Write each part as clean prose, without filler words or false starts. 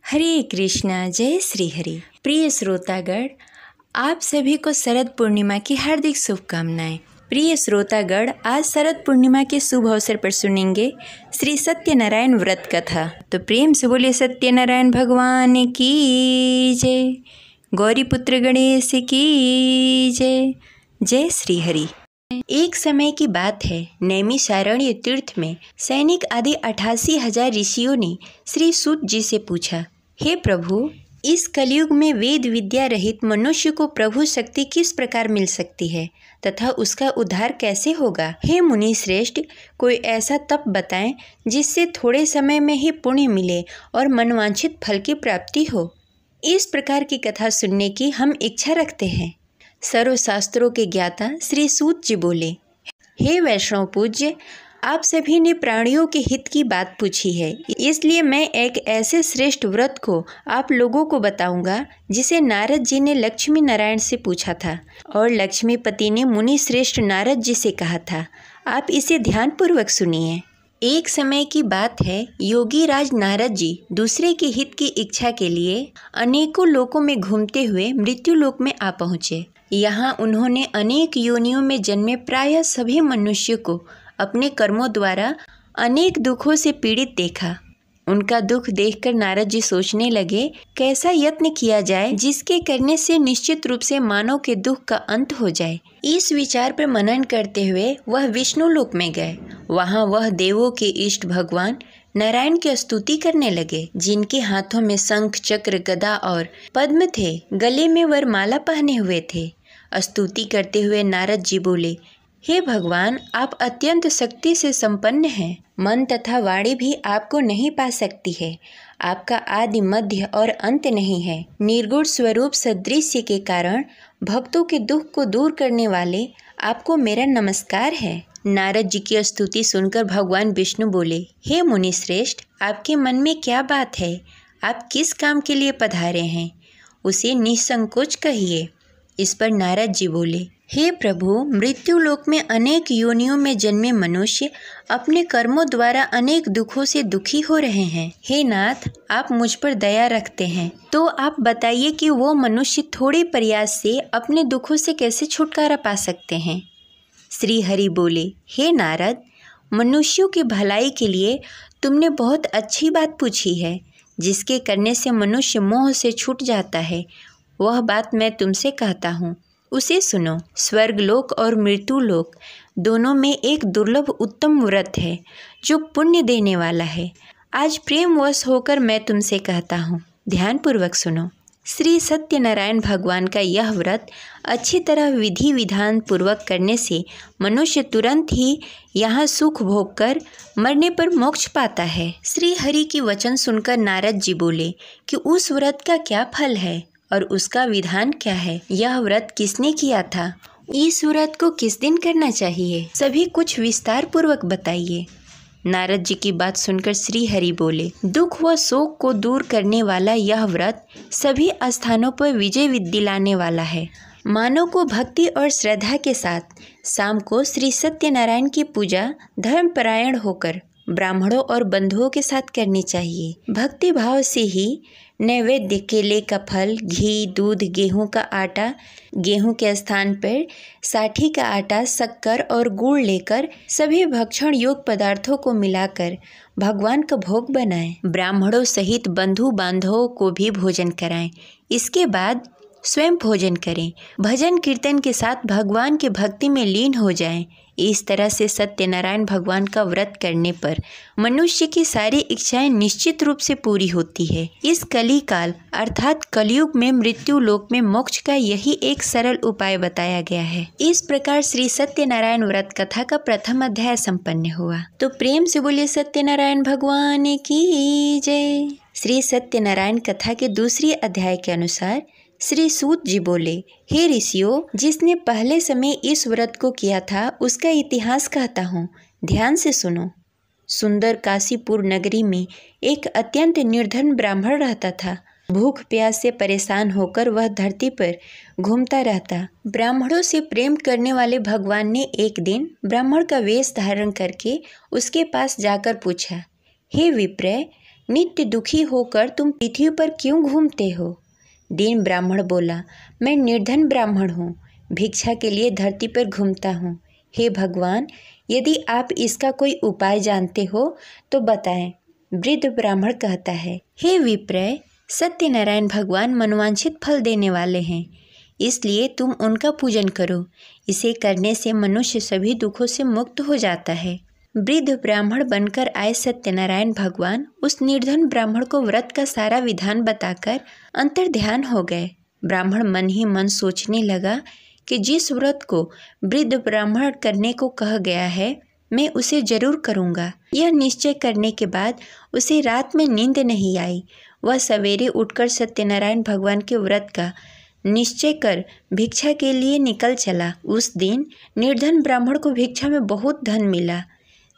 हरे कृष्णा, जय श्री हरि। प्रिय श्रोतागण, आप सभी को शरद पूर्णिमा की हार्दिक शुभकामनाएं। प्रिय श्रोतागण, आज शरद पूर्णिमा के शुभ अवसर पर सुनेंगे श्री सत्यनारायण व्रत कथा। तो प्रेम से बोले सत्यनारायण भगवान की जय, गौरी पुत्र गणेश की जय, जय श्री हरि। एक समय की बात है, नैमिषारण्य तीर्थ में सैनिक आदि 88,000 ऋषियों ने श्री सूत जी से पूछा, हे प्रभु, इस कलयुग में वेद विद्या रहित मनुष्य को प्रभु शक्ति किस प्रकार मिल सकती है तथा उसका उद्धार कैसे होगा? हे मुनि श्रेष्ठ, कोई ऐसा तप बताएं जिससे थोड़े समय में ही पुण्य मिले और मनवांछित फल की प्राप्ति हो। इस प्रकार की कथा सुनने की हम इच्छा रखते हैं। सर्वशास्त्रों के ज्ञाता श्री सूत जी बोले, हे वैष्णव पूज्य, आप सभी ने प्राणियों के हित की बात पूछी है, इसलिए मैं एक ऐसे श्रेष्ठ व्रत को आप लोगों को बताऊंगा जिसे नारद जी ने लक्ष्मी नारायण से पूछा था और लक्ष्मीपति ने मुनि श्रेष्ठ नारद जी से कहा था। आप इसे ध्यानपूर्वक सुनिए। एक समय की बात है, योगी राज नारद जी दूसरे के हित की इच्छा के लिए अनेकों लोकों में घूमते हुए मृत्यु लोक में आ पहुँचे। यहाँ उन्होंने अनेक योनियों में जन्मे प्रायः सभी मनुष्य को अपने कर्मों द्वारा अनेक दुखों से पीड़ित देखा। उनका दुख देखकर नारद जी सोचने लगे, कैसा यत्न किया जाए जिसके करने से निश्चित रूप से मानव के दुख का अंत हो जाए। इस विचार पर मनन करते हुए वह विष्णु लोक में गए। वहाँ वह देवों के इष्ट भगवान नारायण की स्तुति करने लगे, जिनके हाथों में शंख, चक्र, गदा और पद्म थे, गले में वरमाला पहने हुए थे। स्तुति करते हुए नारद जी बोले, हे भगवान, आप अत्यंत शक्ति से संपन्न हैं। मन तथा वाणी भी आपको नहीं पा सकती है। आपका आदि, मध्य और अंत नहीं है। निर्गुण स्वरूप सदृश्य के कारण भक्तों के दुख को दूर करने वाले आपको मेरा नमस्कार है। नारद जी की स्तुति सुनकर भगवान विष्णु बोले, हे मुनि श्रेष्ठ, आपके मन में क्या बात है? आप किस काम के लिए पधारे हैं? उसे निसंकोच कहिए। इस पर नारद जी बोले, हे प्रभु, मृत्यु लोक में अनेक योनियों में जन्मे मनुष्य अपने कर्मों द्वारा अनेक दुखों से दुखी हो रहे हैं। हे नाथ, आप मुझ पर दया रखते हैं, तो आप बताइए कि वो मनुष्य थोड़े प्रयास से अपने दुखों से कैसे छुटकारा पा सकते हैं। श्री हरि बोले, हे नारद, मनुष्यों की भलाई के लिए तुमने बहुत अच्छी बात पूछी है, जिसके करने से मनुष्य मोह से छूट जाता है। वह बात मैं तुमसे कहता हूँ, उसे सुनो। स्वर्गलोक और मृत्युलोक दोनों में एक दुर्लभ उत्तम व्रत है जो पुण्य देने वाला है। आज प्रेमवश होकर मैं तुमसे कहता हूँ, ध्यानपूर्वक सुनो। श्री सत्यनारायण भगवान का यह व्रत अच्छी तरह विधि विधान पूर्वक करने से मनुष्य तुरंत ही यहाँ सुख भोग कर मरने पर मोक्ष पाता है। श्री हरि की वचन सुनकर नारद जी बोले कि उस व्रत का क्या फल है और उसका विधान क्या है? यह व्रत किसने किया था? इस व्रत को किस दिन करना चाहिए? सभी कुछ विस्तार पूर्वक बताइए। नारद जी की बात सुनकर श्री हरि बोले, दुख व शोक को दूर करने वाला यह व्रत सभी स्थानों पर विजय दिलाने वाला है। मानव को भक्ति और श्रद्धा के साथ शाम को श्री सत्यनारायण की पूजा धर्मपरायण होकर ब्राह्मणों और बंधुओं के साथ करनी चाहिए। भक्ति भाव से ही नैवेद्य, केले का फल, घी, दूध, गेहूं का आटा, गेहूं के स्थान पर साठी का आटा, शक्कर और गुड़ लेकर सभी भक्षण योग्य पदार्थों को मिलाकर भगवान का भोग बनाएं। ब्राह्मणों सहित बंधु बांधवों को भी भोजन कराएं। इसके बाद स्वयं भोजन करें। भजन कीर्तन के साथ भगवान के भक्ति में लीन हो जाएं। इस तरह से सत्यनारायण भगवान का व्रत करने पर मनुष्य की सारी इच्छाएं निश्चित रूप से पूरी होती है। इस कली काल अर्थात कलयुग में मृत्यु लोक में मोक्ष का यही एक सरल उपाय बताया गया है। इस प्रकार श्री सत्यनारायण व्रत कथा का प्रथम अध्याय संपन्न हुआ। तो प्रेम से बोलिए सत्यनारायण भगवान की जय। श्री सत्यनारायण कथा के दूसरे अध्याय के अनुसार श्री सूत जी बोले, हे ऋषियों, जिसने पहले समय इस व्रत को किया था उसका इतिहास कहता हूँ, ध्यान से सुनो। सुंदर काशीपुर नगरी में एक अत्यंत निर्धन ब्राह्मण रहता था। भूख प्यास से परेशान होकर वह धरती पर घूमता रहता। ब्राह्मणों से प्रेम करने वाले भगवान ने एक दिन ब्राह्मण का वेश धारण करके उसके पास जाकर पूछा, हे विप्र, नित्य दुखी होकर तुम पृथ्वी पर क्यों घूमते हो? दीन ब्राह्मण बोला, मैं निर्धन ब्राह्मण हूँ, भिक्षा के लिए धरती पर घूमता हूँ। हे भगवान, यदि आप इसका कोई उपाय जानते हो तो बताएं। वृद्ध ब्राह्मण कहता है, हे विप्रय, सत्यनारायण भगवान मनोवांछित फल देने वाले हैं, इसलिए तुम उनका पूजन करो। इसे करने से मनुष्य सभी दुखों से मुक्त हो जाता है। वृद्ध ब्राह्मण बनकर आए सत्यनारायण भगवान उस निर्धन ब्राह्मण को व्रत का सारा विधान बताकर अंतर्ध्यान हो गए। ब्राह्मण मन ही मन सोचने लगा कि जिस व्रत को वृद्ध ब्राह्मण करने को कहा गया है, मैं उसे जरूर करूँगा। यह निश्चय करने के बाद उसे रात में नींद नहीं आई। वह सवेरे उठकर सत्यनारायण भगवान के व्रत का निश्चय कर भिक्षा के लिए निकल चला। उस दिन निर्धन ब्राह्मण को भिक्षा में बहुत धन मिला,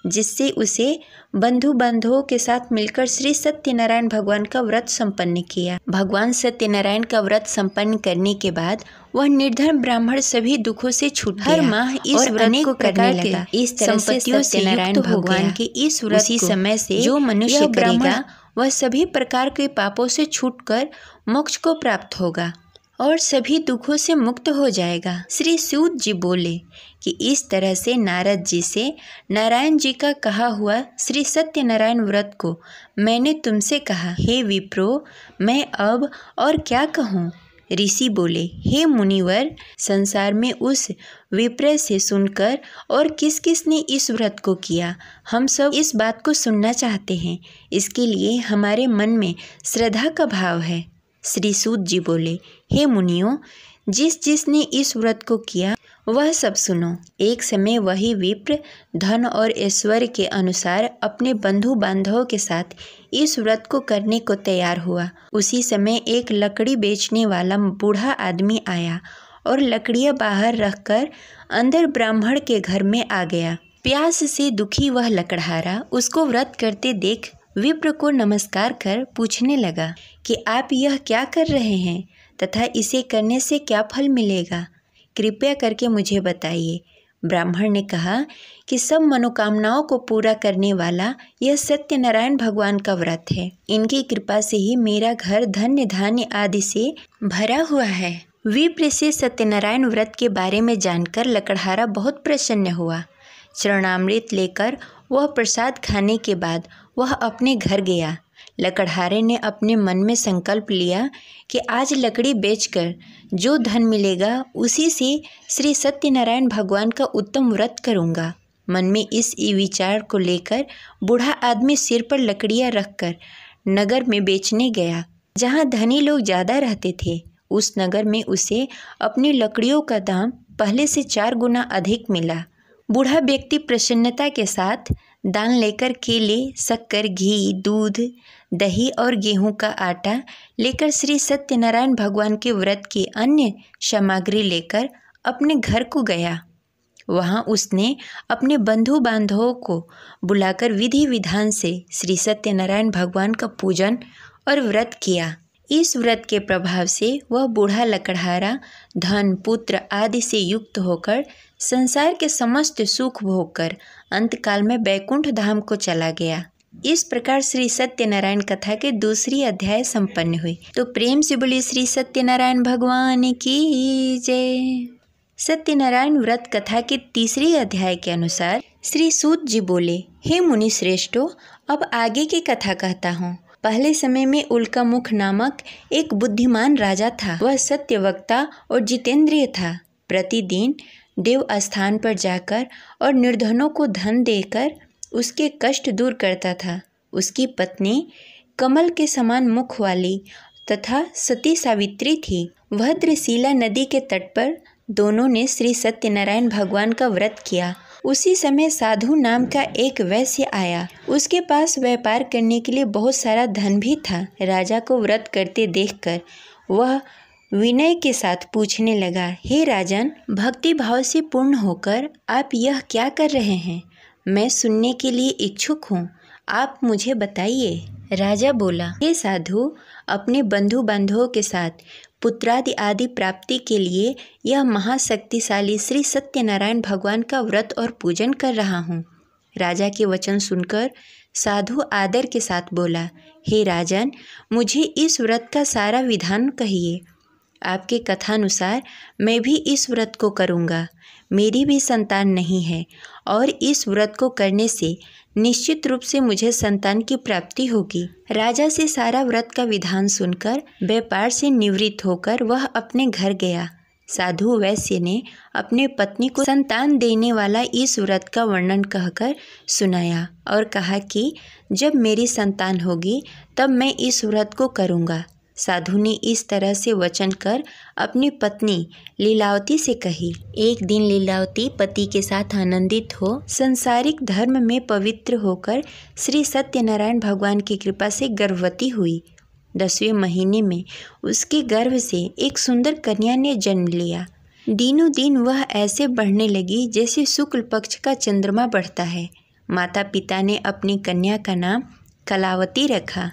जिससे उसे बंधु बांधवों के साथ मिलकर श्री सत्यनारायण भगवान का व्रत संपन्न किया। भगवान सत्यनारायण का व्रत संपन्न करने के बाद वह निर्धन ब्राह्मण सभी दुखों से छूट गया। हर माह इस व्रत को करने लगा। इस तरह से सत्यनारायण भगवान के इस व्रत उसी समय से जो मनुष्य करेगा वह सभी प्रकार के पापों से छूटकर मोक्ष को प्राप्त होगा और सभी दुखों से मुक्त हो जाएगा। श्री सूत जी बोले कि इस तरह से नारद जी से नारायण जी का कहा हुआ श्री सत्यनारायण व्रत को मैंने तुमसे कहा। हे विप्रो, मैं अब और क्या कहूँ? ऋषि बोले, हे मुनिवर, संसार में उस विप्र से सुनकर और किस किस ने इस व्रत को किया, हम सब इस बात को सुनना चाहते हैं। इसके लिए हमारे मन में श्रद्धा का भाव है। श्री सूत जी बोले, हे मुनियों, जिस जिसने इस व्रत को किया वह सब सुनो। एक समय वही विप्र धन और ऐश्वर्य के अनुसार अपने बंधु बांधवों के साथ इस व्रत को करने को तैयार हुआ। उसी समय एक लकड़ी बेचने वाला बूढ़ा आदमी आया और लकड़ियां बाहर रखकर अंदर ब्राह्मण के घर में आ गया। प्यास से दुखी वह लकड़हारा उसको व्रत करते देख विप्र को नमस्कार कर पूछने लगा कि आप यह क्या कर रहे हैं तथा इसे करने से क्या फल मिलेगा, कृपया करके मुझे बताइए। ब्राह्मण ने कहा कि सब मनोकामनाओं को पूरा करने वाला यह सत्यनारायण भगवान का व्रत है। इनकी कृपा से ही मेरा घर धन्य धान्य आदि से भरा हुआ है। विप्र से सत्यनारायण व्रत के बारे में जानकर लकड़हारा बहुत प्रसन्न हुआ। चरणामृत लेकर वह प्रसाद खाने के बाद वह अपने घर गया। लकड़हारे ने अपने मन में संकल्प लिया कि आज लकड़ी बेचकर जो धन मिलेगा उसी से श्री सत्यनारायण भगवान का उत्तम व्रत करूँगा। मन में इस विचार को लेकर बूढ़ा आदमी सिर पर लकड़ियाँ रखकर नगर में बेचने गया। जहाँ धनी लोग ज़्यादा रहते थे, उस नगर में उसे अपनी लकड़ियों का दाम पहले से 4 गुना अधिक मिला। बूढ़ा व्यक्ति प्रसन्नता के साथ दान लेकर केले, शक्कर, घी, दूध, दही और गेहूं का आटा लेकर श्री सत्यनारायण भगवान के व्रत की अन्य सामग्री लेकर अपने घर को गया। वहां उसने अपने बंधु बांधवों को बुलाकर विधि विधान से श्री सत्यनारायण भगवान का पूजन और व्रत किया। इस व्रत के प्रभाव से वह बूढ़ा लकड़हारा धन, पुत्र आदि से युक्त होकर संसार के समस्त सुख भोगकर अंतकाल में बैकुंठ धाम को चला गया। इस प्रकार श्री सत्यनारायण कथा के दूसरी अध्याय संपन्न हुई। तो प्रेम से बोलिए श्री सत्यनारायण भगवान की जय। सत्यनारायण व्रत कथा के तीसरी अध्याय के अनुसार श्री सूत जी बोले, हे मुनि श्रेष्ठो, अब आगे की कथा कहता हूँ। पहले समय में उल्कामुख नामक एक बुद्धिमान राजा था। वह सत्यवक्ता और जितेंद्रिय था। प्रतिदिन देव स्थान पर जाकर और निर्धनों को धन देकर उसके कष्ट दूर करता था। उसकी पत्नी कमल के समान मुख वाली तथा सती सावित्री थी। भद्रशिला नदी के तट पर दोनों ने श्री सत्यनारायण भगवान का व्रत किया। उसी समय साधु नाम का एक वैश्य आया। उसके पास व्यापार करने के लिए बहुत सारा धन भी था। राजा को व्रत करते देखकर वह विनय के साथ पूछने लगा, हे राजन, भक्ति भाव से पूर्ण होकर आप यह क्या कर रहे हैं? मैं सुनने के लिए इच्छुक हूँ, आप मुझे बताइए। राजा बोला, हे साधु, अपने बंधु बांधवों के साथ पुत्रादि आदि प्राप्ति के लिए यह महाशक्तिशाली श्री सत्यनारायण भगवान का व्रत और पूजन कर रहा हूँ। राजा के वचन सुनकर साधु आदर के साथ बोला, हे राजन, मुझे इस व्रत का सारा विधान कहिए। आपके कथानुसार मैं भी इस व्रत को करूँगा। मेरी भी संतान नहीं है और इस व्रत को करने से निश्चित रूप से मुझे संतान की प्राप्ति होगी। राजा से सारा व्रत का विधान सुनकर व्यापार से निवृत्त होकर वह अपने घर गया। साधु वैश्य ने अपने पत्नी को संतान देने वाला इस व्रत का वर्णन कहकर सुनाया और कहा कि जब मेरी संतान होगी तब मैं इस व्रत को करूँगा। साधु ने इस तरह से वचन कर अपनी पत्नी लीलावती से कही। एक दिन लीलावती पति के साथ आनंदित हो संसारिक धर्म में पवित्र होकर श्री सत्यनारायण भगवान की कृपा से गर्भवती हुई। 10वें महीने में उसके गर्भ से एक सुंदर कन्या ने जन्म लिया। दिनों दिन वह ऐसे बढ़ने लगी जैसे शुक्ल पक्ष का चंद्रमा बढ़ता है। माता पिता ने अपनी कन्या का नाम कलावती रखा।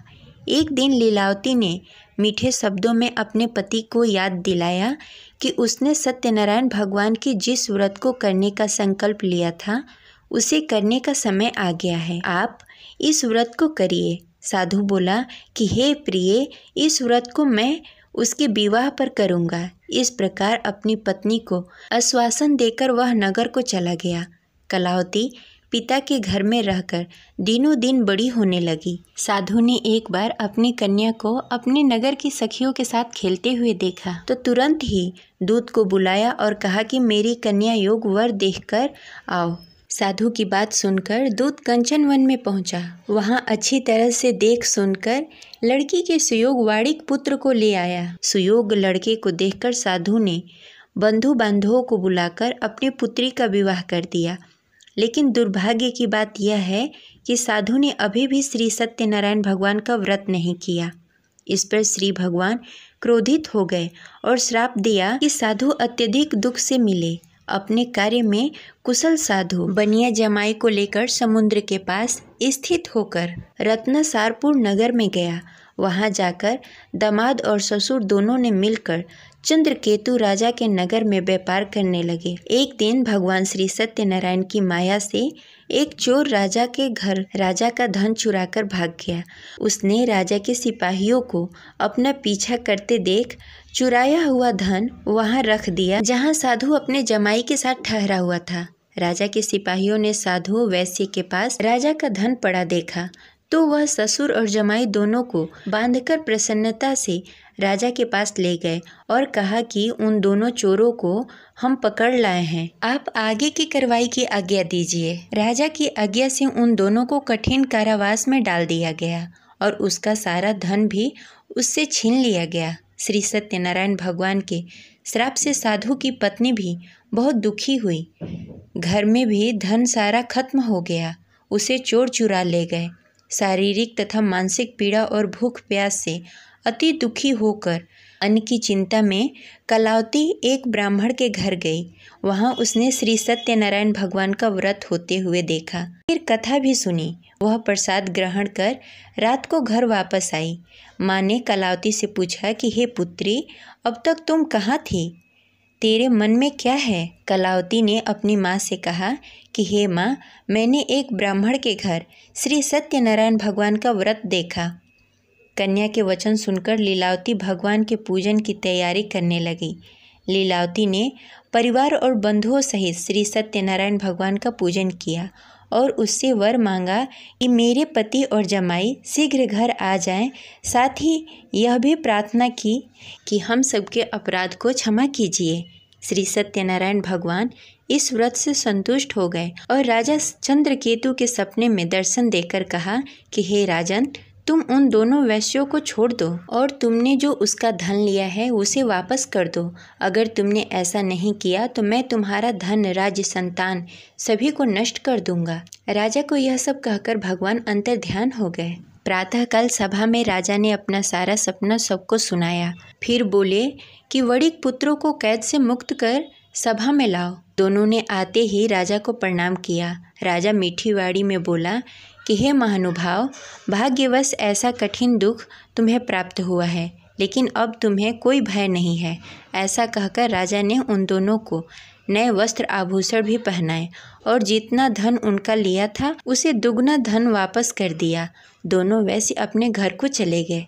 एक दिन लीलावती ने मीठे शब्दों में अपने पति को याद दिलाया कि उसने सत्यनारायण भगवान की जिस व्रत को करने का संकल्प लिया था उसे करने का समय आ गया है। आप इस व्रत को करिए। साधु बोला कि हे प्रिय, इस व्रत को मैं उसके विवाह पर करूँगा। इस प्रकार अपनी पत्नी को आश्वासन देकर वह नगर को चला गया। कलावती पिता के घर में रहकर दिनों दिन बड़ी होने लगी। साधु ने एक बार अपनी कन्या को अपने नगर की सखियों के साथ खेलते हुए देखा तो तुरंत ही दूत को बुलाया और कहा कि मेरी कन्या योग वर देखकर आओ। साधु की बात सुनकर दूत कंचन वन में पहुंचा। वहां अच्छी तरह से देख सुनकर लड़की के सुयोग वाड़िक पुत्र को ले आया। सुयोग लड़के को देखकर साधु ने बंधु बांधवों को बुलाकर अपनी पुत्री का विवाह कर दिया। लेकिन दुर्भाग्य की बात यह है कि साधु ने अभी भी श्री सत्यनारायण भगवान का व्रत नहीं किया। इस पर श्री भगवान क्रोधित हो गए और श्राप दिया कि साधु अत्यधिक दुख से मिले। अपने कार्य में कुशल साधु बनिया जमाई को लेकर समुद्र के पास स्थित होकर रत्नसारपुर नगर में गया। वहां जाकर दामाद और ससुर दोनों ने मिलकर चंद्रकेतु राजा के नगर में व्यापार करने लगे। एक दिन भगवान श्री सत्यनारायण की माया से एक चोर राजा के घर राजा का धन चुराकर भाग गया। उसने राजा के सिपाहियों को अपना पीछा करते देख चुराया हुआ धन वहां रख दिया जहां साधु अपने जमाई के साथ ठहरा हुआ था। राजा के सिपाहियों ने साधु वैश्य के पास राजा का धन पड़ा देखा तो वह ससुर और जमाई दोनों को बांधकर प्रसन्नता से राजा के पास ले गए और कहा कि उन दोनों चोरों को हम पकड़ लाए हैं, आप आगे की कार्रवाई की आज्ञा दीजिए। राजा की आज्ञा से उन दोनों को कठिन कारावास में डाल दिया गया और उसका सारा धन भी उससे छीन लिया गया। श्री सत्यनारायण भगवान के श्राप से साधु की पत्नी भी बहुत दुखी हुई। घर में भी धन सारा खत्म हो गया। उसे चोर चुरा ले गए। शारीरिक तथा मानसिक पीड़ा और भूख प्यास से अति दुखी होकर अन्न की चिंता में कलावती एक ब्राह्मण के घर गई। वहां उसने श्री सत्यनारायण भगवान का व्रत होते हुए देखा। फिर कथा भी सुनी। वह प्रसाद ग्रहण कर रात को घर वापस आई। माँ ने कलावती से पूछा कि हे पुत्री, अब तक तुम कहाँ थी? तेरे मन में क्या है? कलावती ने अपनी माँ से कहा कि हे माँ, मैंने एक ब्राह्मण के घर श्री सत्यनारायण भगवान का व्रत देखा। कन्या के वचन सुनकर लीलावती भगवान के पूजन की तैयारी करने लगी। लीलावती ने परिवार और बंधुओं सहित श्री सत्यनारायण भगवान का पूजन किया और उससे वर मांगा कि मेरे पति और जमाई शीघ्र घर आ जाएं। साथ ही यह भी प्रार्थना की कि हम सबके अपराध को क्षमा कीजिए। श्री सत्यनारायण भगवान इस व्रत से संतुष्ट हो गए और राजा चंद्रकेतु के सपने में दर्शन देकर कहा कि हे राजन, तुम उन दोनों वैश्यों को छोड़ दो और तुमने जो उसका धन लिया है उसे वापस कर दो। अगर तुमने ऐसा नहीं किया तो मैं तुम्हारा धन, राज्य, संतान सभी को नष्ट कर दूंगा। राजा को यह सब कहकर भगवान अंतर ध्यान हो गए। प्रातःकाल सभा में राजा ने अपना सारा सपना सबको सुनाया। फिर बोले कि वड़िक पुत्रों को कैद से मुक्त कर सभा में लाओ। दोनों ने आते ही राजा को प्रणाम किया। राजा मीठी वाणी में बोला कि हे महानुभाव, भाग्यवश ऐसा कठिन दुख तुम्हें प्राप्त हुआ है, लेकिन अब तुम्हें कोई भय नहीं है। ऐसा कहकर राजा ने उन दोनों को नए वस्त्र आभूषण भी पहनाए और जितना धन उनका लिया था उसे दुगना धन वापस कर दिया। दोनों वैश्य अपने घर को चले गए।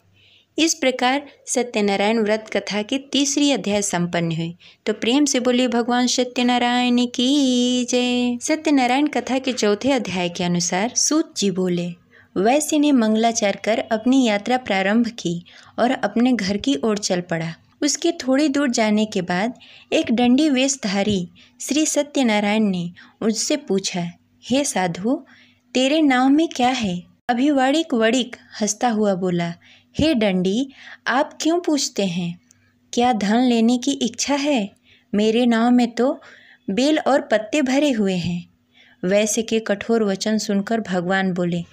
इस प्रकार सत्यनारायण व्रत कथा की तीसरी अध्याय संपन्न हुई। तो प्रेम से बोलिए भगवान सत्यनारायण की जय। सत्यनारायण कथा के चौथे अध्याय के अनुसार सूत जी बोले, वैश्य ने मंगलाचार कर अपनी यात्रा प्रारंभ की और अपने घर की ओर चल पड़ा। उसके थोड़ी दूर जाने के बाद एक दंडी वेशधारी श्री सत्यनारायण ने उससे पूछा, हे साधु, तेरे नाव में क्या है? अभिवाड़िक वड़िक हंसता हुआ बोला, हे दंडी, आप क्यों पूछते हैं? क्या धन लेने की इच्छा है? मेरे नाव में तो बेल और पत्ते भरे हुए हैं। वैश्य के कठोर वचन सुनकर भगवान बोले,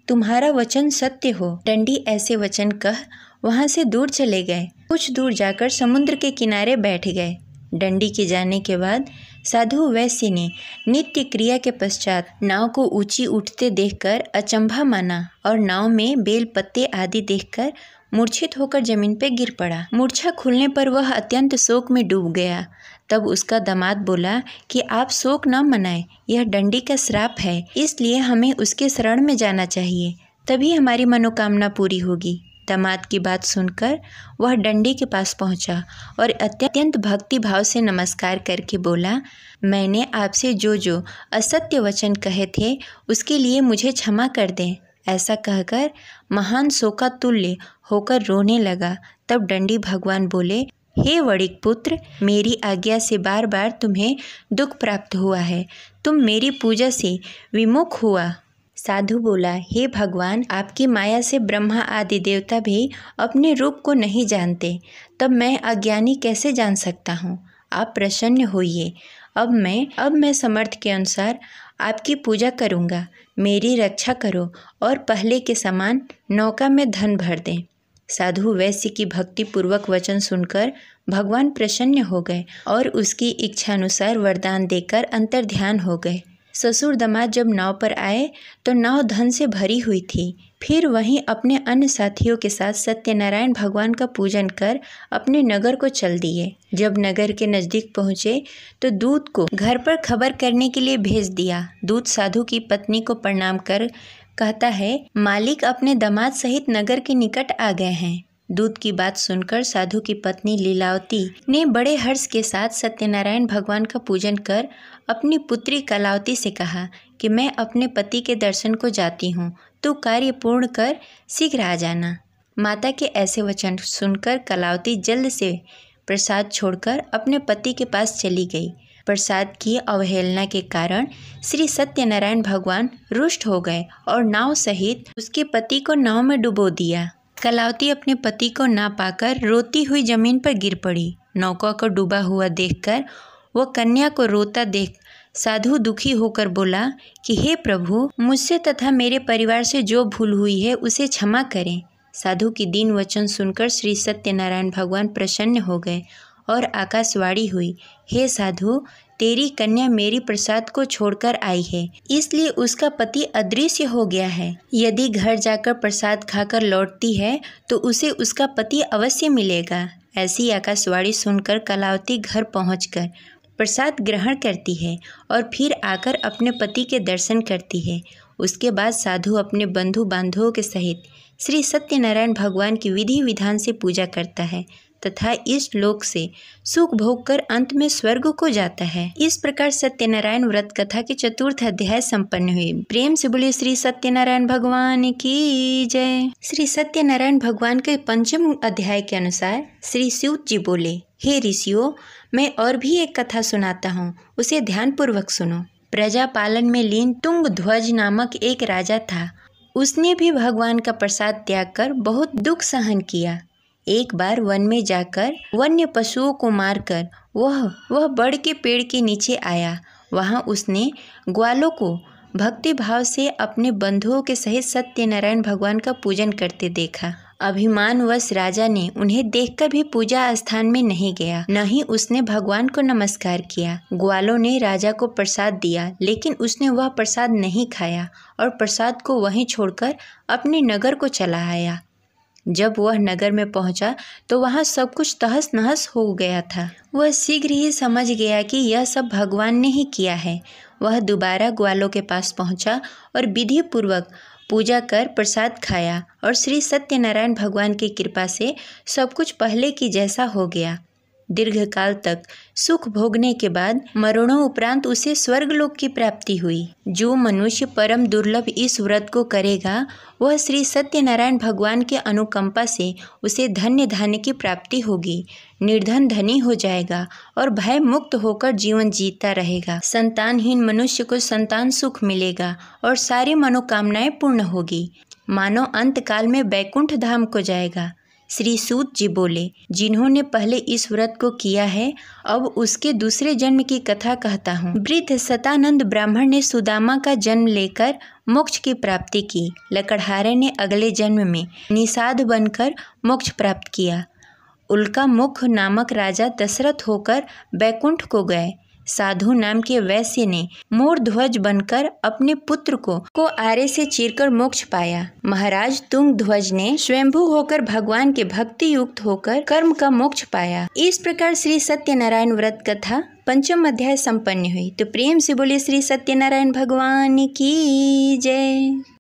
तुम्हारा वचन सत्य हो। दंडी ऐसे वचन कह वहाँ से दूर चले गए। कुछ दूर जाकर समुद्र के किनारे बैठ गए। दंडी के जाने के बाद साधु वैश्य ने नित्य क्रिया के पश्चात नाव को ऊंची उठते देखकर अचंभा माना और नाव में बेल पत्ते आदि देखकर मूर्छित होकर जमीन पर गिर पड़ा। मूर्छा खुलने पर वह अत्यंत शोक में डूब गया। तब उसका दामाद बोला कि आप शोक न मनाएं, यह दंडी का श्राप है, इसलिए हमें उसके शरण में जाना चाहिए, तभी हमारी मनोकामना पूरी होगी। दामाद की बात सुनकर वह दंडी के पास पहुंचा और अत्यंत भक्ति भाव से नमस्कार करके बोला, मैंने आपसे जो असत्य वचन कहे थे उसके लिए मुझे क्षमा कर दें। ऐसा कहकर महान शोकातुल्य होकर रोने लगा। तब दंडी भगवान बोले, हे वड़िक पुत्र, मेरी आज्ञा से बार बार तुम्हें दुख प्राप्त हुआ है, तुम मेरी पूजा से विमुख हुआ। साधु बोला, हे भगवान, आपकी माया से ब्रह्मा आदि देवता भी अपने रूप को नहीं जानते, तब मैं अज्ञानी कैसे जान सकता हूँ? आप प्रसन्न होइए। अब मैं समर्थ के अनुसार आपकी पूजा करूँगा। मेरी रक्षा करो और पहले के समान नौका में धन भर दें। साधु वैश्य की भक्ति पूर्वक वचन सुनकर भगवान प्रसन्न हो गए और उसकी इच्छानुसार वरदान देकर अंतर्ध्यान हो गए। ससुर दामाद जब नाव पर आए तो नाव धन से भरी हुई थी। फिर वहीं अपने अन्य साथियों के साथ सत्यनारायण भगवान का पूजन कर अपने नगर को चल दिए। जब नगर के नज़दीक पहुँचे तो दूत को घर पर खबर करने के लिए भेज दिया। दूत साधु की पत्नी को प्रणाम कर कहता है, मालिक अपने दामाद सहित नगर के निकट आ गए हैं। दूत की बात सुनकर साधु की पत्नी लीलावती ने बड़े हर्ष के साथ सत्यनारायण भगवान का पूजन कर अपनी पुत्री कलावती से कहा कि मैं अपने पति के दर्शन को जाती हूँ, तू कार्य पूर्ण कर शीघ्र आ जाना। माता के ऐसे वचन सुनकर कलावती जल्द से प्रसाद छोड़कर अपने पति के पास चली गई। प्रसाद की अवहेलना के कारण श्री सत्यनारायण भगवान रुष्ट हो गए और नाव सहित उसके पति को नाव में डुबो दिया। कलावती अपने पति को ना पाकर रोती हुई जमीन पर गिर पड़ी। नौका को डूबा हुआ देखकर वह कन्या को रोता देख साधु दुखी होकर बोला कि हे प्रभु, मुझसे तथा मेरे परिवार से जो भूल हुई है उसे क्षमा करें। साधु की दीन वचन सुनकर श्री सत्यनारायण भगवान प्रसन्न हो गए और आकाशवाणी हुई, हे साधु, तेरी कन्या मेरी प्रसाद को छोड़कर आई है, इसलिए उसका पति अदृश्य हो गया है। यदि घर जाकर प्रसाद खाकर लौटती है तो उसे उसका पति अवश्य मिलेगा। ऐसी आकाशवाणी सुनकर कलावती घर पहुंचकर प्रसाद ग्रहण करती है और फिर आकर अपने पति के दर्शन करती है। उसके बाद साधु अपने बंधु बांधवों के सहित श्री सत्यनारायण भगवान की विधि विधान से पूजा करता है तथा इस लोक से सुख भोग कर अंत में स्वर्ग को जाता है। इस प्रकार सत्यनारायण व्रत कथा के चतुर्थ अध्याय संपन्न हुई। प्रेम से बोले श्री सत्यनारायण भगवान की जय। श्री सत्यनारायण भगवान के पंचम अध्याय के अनुसार श्री सूत जी बोले, हे ऋषियों, मैं और भी एक कथा सुनाता हूँ, उसे ध्यान पूर्वक सुनो। प्रजा पालन में लीन तुंगध्वज नामक एक राजा था। उसने भी भगवान का प्रसाद त्याग कर बहुत दुख सहन किया। एक बार वन में जाकर वन्य पशुओं को मारकर वह बड़ के पेड़ के नीचे आया। वहाँ उसने ग्वालों को भक्ति भाव से अपने बंधुओं के सहित सत्यनारायण भगवान का पूजन करते देखा। अभिमानवश राजा ने उन्हें देखकर भी पूजा स्थान में नहीं गया, न ही उसने भगवान को नमस्कार किया। ग्वालों ने राजा को प्रसाद दिया, लेकिन उसने वह प्रसाद नहीं खाया और प्रसाद को वहीं छोड़कर अपने नगर को चला आया। जब वह नगर में पहुंचा तो वहां सब कुछ तहस नहस हो गया था। वह शीघ्र ही समझ गया कि यह सब भगवान ने ही किया है। वह दोबारा ग्वालों के पास पहुंचा और विधि पूर्वक पूजा कर प्रसाद खाया और श्री सत्यनारायण भगवान की कृपा से सब कुछ पहले की जैसा हो गया। दीर्घकाल तक सुख भोगने के बाद मरणों उपरांत उसे स्वर्गलोक की प्राप्ति हुई। जो मनुष्य परम दुर्लभ इस व्रत को करेगा वह श्री सत्यनारायण भगवान के अनुकंपा से उसे धन्य धान्य की प्राप्ति होगी, निर्धन धनी हो जाएगा और भय मुक्त होकर जीवन जीता रहेगा। संतानहीन मनुष्य को संतान सुख मिलेगा और सारी मनोकामनाएं पूर्ण होगी। मानो अंत काल में बैकुंठ धाम को जाएगा। श्री सूत जी बोले, जिन्होंने पहले इस व्रत को किया है अब उसके दूसरे जन्म की कथा कहता हूँ। वृद्ध सतानंद ब्राह्मण ने सुदामा का जन्म लेकर मोक्ष की प्राप्ति की। लकड़हारे ने अगले जन्म में निषाद बनकर मोक्ष प्राप्त किया। उल्का मुख नामक राजा दशरथ होकर बैकुंठ को गए। साधु नाम के वैश्य ने मोर ध्वज बनकर अपने पुत्र को आरे से चीरकर मोक्ष पाया। महाराज तुंग ध्वज ने स्वयंभू होकर भगवान के भक्ति युक्त होकर कर्म का मोक्ष पाया। इस प्रकार श्री सत्यनारायण व्रत कथा 5वां अध्याय संपन्न हुई। तो प्रेम से बोले श्री सत्यनारायण भगवान की जय।